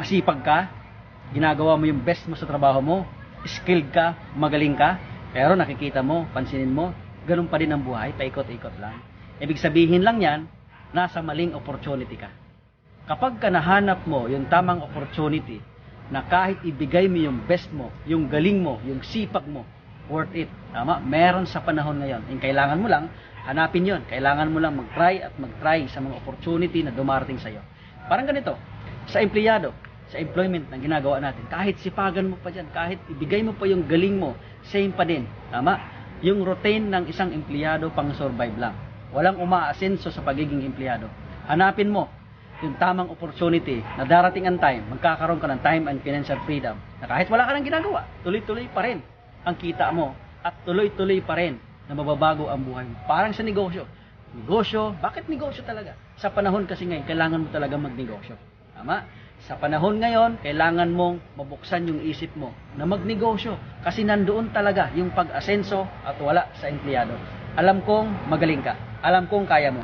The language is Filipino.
masipag ka, ginagawa mo yung best mo sa trabaho mo, skilled ka, magaling ka, pero nakikita mo, pansinin mo, ganun pa rin ang buhay, paikot-ikot lang. Ibig sabihin lang yan, nasa maling opportunity ka. Kapag ka nahanap mo yung tamang opportunity, na kahit ibigay mo yung best mo, yung galing mo, yung sipag mo, worth it. Tama? Meron sa panahon ngayon. Yung kailangan mo lang, hanapin yon. Kailangan mo lang mag-try at mag-try sa mga opportunity na dumarating sa'yo. Parang ganito, sa empleyado, sa employment na ginagawa natin, kahit sipagan mo pa dyan, kahit ibigay mo pa yung galing mo, same pa din. Tama? Yung routine ng isang empleyado pang survive lang. Walang umaasenso sa pagiging empleyado. Hanapin mo yung tamang opportunity na darating ang time, magkakaroon ka ng time and financial freedom na kahit wala ka nang ginagawa, tuloy-tuloy pa rin ang kita mo at tuloy-tuloy pa rin na mababago ang buhay mo. Parang sa negosyo. Negosyo, bakit negosyo talaga? Sa panahon kasi ngayon, kailangan mo talaga magnegosyo. Tama? Sa panahon ngayon, kailangan mong mabuksan yung isip mo na magnegosyo kasi nandoon talaga yung pag-asenso at wala sa empleyado. Alam kong magaling ka. Alam kong kaya mo.